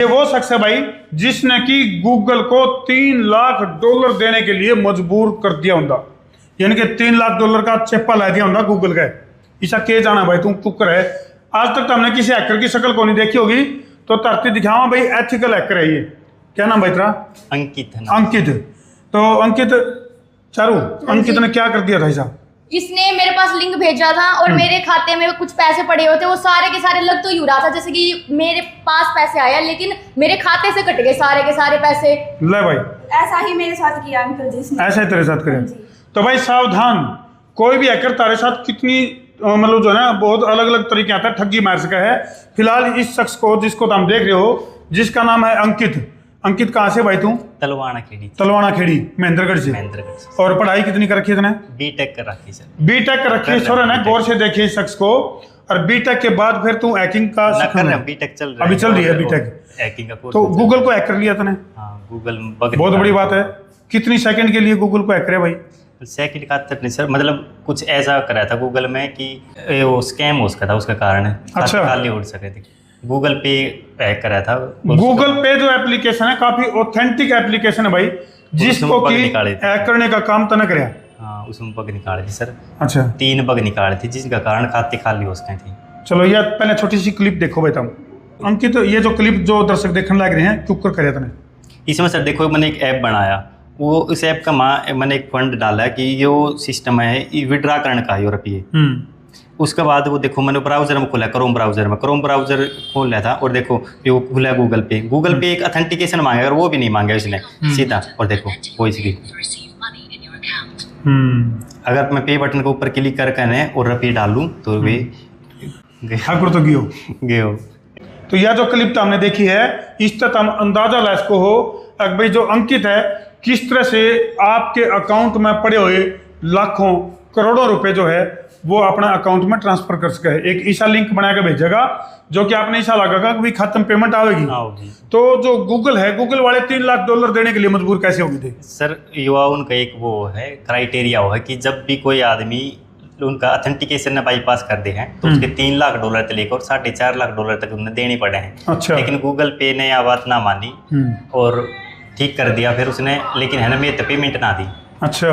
ये वो शख्स है भाई जिसने कि गूगल को $3 लाख देने के लिए मजबूर कर दिया होंगे, यानी कि $3 लाख का चेप्पा ला दिया होंगे गूगल का। ऐसा के जाना भाई तू कुकर है। आज तक तो हमने किसी हैकर की शक्ल को नहीं देखी होगी, तो धरती दिखावा भाई एथिकल हैकर है ये। क्या नाम भाई तेरा? अंकित है। अंकित। तो अंकित चारू, अंकित ने क्या कर दिया था ऐसा? इसने मेरे पास लिंक भेजा था और मेरे खाते में कुछ पैसे पड़े हुए थे, वो सारे के सारे लग तो ही रहा था जैसे कि मेरे पास पैसे आया, लेकिन मेरे खाते से कट गए सारे के सारे पैसे। ले भाई ऐसा ही मेरे साथ किया अंकल जी ने। ऐसा ही तेरे साथ करे। तो भाई सावधान, कोई भी हैकर तारे साथ कितनी मतलब जो है ना बहुत अलग अलग तरीके आता है, ठगी मार सका है। फिलहाल इस शख्स को जिसको तुम देख रहे हो, जिसका नाम है अंकित। अंकित कहाँ से भाई तू? तलवाड़ा खेड़ी। तलवाड़ा खेड़ी महेंद्रगढ़ से। महेंद्रगढ़ से। और पढ़ाई कितनी कर रखी है तूने? बीटेक कर रखी सर। बीटेक कर रखी है। छोरा ना गौर से देखिए इस शख्स को। और बीटेक के बाद फिर तू हैकिंग का कर रहा है, बीटेक चल रहा है। अभी चल रही है बीटेक हैकिंग का कोर्स। तो गूगल को हैक कर लिया तूने? हाँ, गूगल बहुत बड़ी बात है। कितनी सेकंड के लिए गूगल को हैक करे भाई? सेकंड का तक नहीं सर, मतलब कुछ ऐसा करा था गूगल में कि वो स्कैम हो सका था, उसका कारण है। अच्छा। खाली उड़ सके थे। गूगल पे हैक करा था। गूगल पे जो एप्लीकेशन है काफी ऑथेंटिक एप्लीकेशन है भाई, जिसको कि हैक करने का काम तो न करे। हाँ, उसमें बग निकाले थे सर। अच्छा। 3 बग निकाले थे जिसका कारण खाते खाली हो सके थी। चलो यार पहले छोटी सी क्लिप देखो भाई तुम। अंकित ये जो क्लिप जो दर्शक देखने लग रहे हैं, क्यों कर करे तूने? इसमें सर देखो मैंने एक ऐप बनाया, वो इस ऐप का मैंने एक फंड डाला कि जो सिस्टम है विड्रा करने का यूरोपीय। उसके बाद वो देखो मैंने ब्राउजर में खोला, क्रोम ब्राउजर खोल लिया था और देखो ये वो खुला गूगल पे एक ऑथेंटिकेशन मांगे, अगर वो भी नहीं मांगे उसने सीधा। और देखो कोई सी अगर मैं पे बटन के ऊपर क्लिक करके और रुपये डालूं तो वे ठाकुर तो गियो। तो यह जो क्लिप तो हमने देखी है, इस तक हम अंदाजा ला इसको हो कि भाई जो अंकित है किस तरह से आपके अकाउंट में पड़े हुए लाखों करोड़ों रुपए जो है वो अपना अकाउंट में ट्रांसफर कर सके। एक ईसा लिंक बना के भेजेगा जो कि आपने ईसा लगागा कि खत्म पेमेंट आवेगी। तो जो गूगल है, गूगल वाले $3 लाख देने के लिए मजबूर कैसे होगी थे? सर युवा उनका एक वो है क्राइटेरिया वो है कि जब भी कोई आदमी उनका ऑथेंटिकेशन ने बाईपास कर दे हैं तो उसके $3 लाख तक लेकर और $4.5 लाख तक उन्हें देने पड़े हैं। अच्छा। लेकिन गूगल पे ने यह बात ना मानी और ठीक कर दिया फिर उसने, लेकिन है ना मेरे पेमेंट ना दी। अच्छा।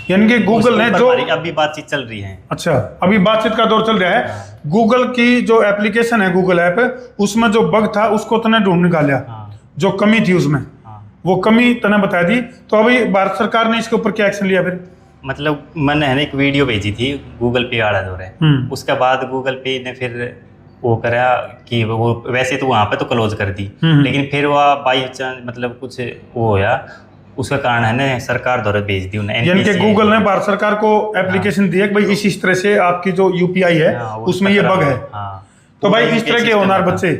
यानी कि गूगल ने जो अभी बातचीत चल रही है। अच्छा, अभी बातचीत का दौर चल रहा है। गूगल की जो एप्लीकेशन है गूगल ऐप, उसमें जो बग था उसको तने ढूंढ निकाला। जो कमी थी उसमें वो कमी तने बता दी। तो अभी भारत सरकार ने इसके ऊपर क्या एक्शन लिया फिर? मतलब मैंने है ना एक वीडियो भेजी थी गूगल पे वाला दौर है, उसके बाद गूगल पे ने फिर वो करा कि वो वैसे तो वहाँ पे तो क्लोज कर दी, लेकिन फिर वह बाई चांस मतलब कुछ वो होया, उसका कारण है ना सरकार द्वारा भेज दी उन्हें। यानी कि गूगल ने भारत सरकार को एप्लीकेशन दिया कि भाई इस तरह से आपकी जो यूपीआई है उसमें ये बग है। तो भाई इस तरह के होनार बच्चे,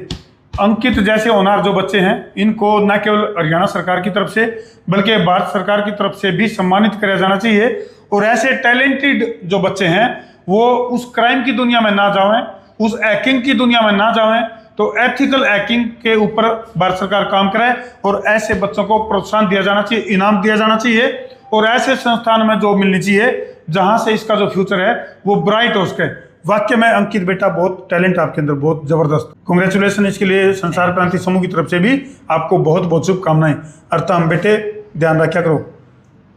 अंकित जैसे होनार जो बच्चे हैं, इनको न केवल हरियाणा सरकार की तरफ से बल्कि भारत सरकार की तरफ से भी सम्मानित किया जाना चाहिए। और ऐसे टैलेंटेड जो बच्चे हैं वो उस क्राइम की दुनिया में ना जाएं, उस हैकिंग की दुनिया में ना जाएं। तो एथिकल हैकिंग के ऊपर भारत सरकार काम करे और ऐसे बच्चों को प्रोत्साहन दिया जाना चाहिए, इनाम दिया जाना चाहिए और ऐसे संस्थान में जॉब मिलनी चाहिए जहां से इसका जो फ्यूचर है वो ब्राइट हो सके। वाक्य में अंकित बेटा बहुत टैलेंट आपके अंदर, बहुत जबरदस्त। कांग्रेचुलेशन इसके लिए संसार क्रांति समूह की तरफ से भी आपको बहुत बहुत शुभकामनाएं। अर्थाम बेटे ध्यान रखा करो,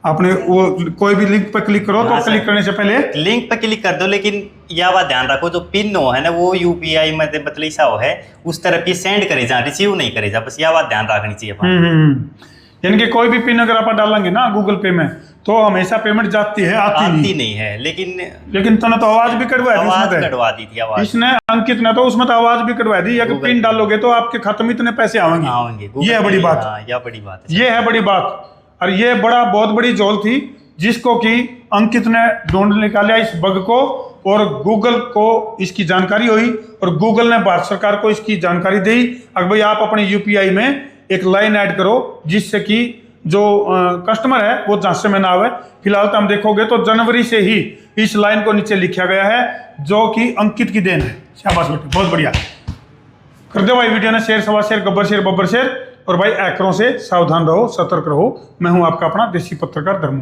आपने वो कोई भी लिंक पर क्लिक करो तो क्लिक करने से पहले लिंक पर क्लिक कर दो, लेकिन यह बात ध्यान रखो जो पिन हो है ना वो यूपीआई में मतलब ऐसा हो है उस तरफ ही सेंड करे जा, रिसीव नहीं करे जा, बस यह बात ध्यान रखनी चाहिए। यानी कि कोई भी पिन अगर आप डालेंगे ना गूगल पे में तो हमेशा पेमेंट जाती है, आती नहीं है। लेकिन तूने तो आवाज भी कटवा दी थी इसने, अंकित ने तो उसमें तो आवाज भी कटवा दी। अगर पिन डालोगे तो आपके खाते में इतने पैसे आएंगे। ये है बड़ी बात, ये है बड़ी बात। और ये बहुत बड़ी झोल थी जिसको कि अंकित ने ढूंढ निकाला इस बग को और गूगल को इसकी जानकारी हुई और गूगल ने भारत सरकार को इसकी जानकारी दी। अगर भाई आप अपने यूपीआई में एक लाइन ऐड करो जिससे कि जो कस्टमर है वो झांसे में ना आवे। फिलहाल तो हम देखोगे तो जनवरी से ही इस लाइन को नीचे लिखा गया है जो कि अंकित की देन है। शाबाश बेटे, बहुत बढ़िया। कर दो भाई वीडियो ने शेयर, सवा share, Gabbar share, Babbar share. और भाई हैकरों से सावधान रहो, सतर्क रहो। मैं हूं आपका अपना देसी पत्रकार धर्मू।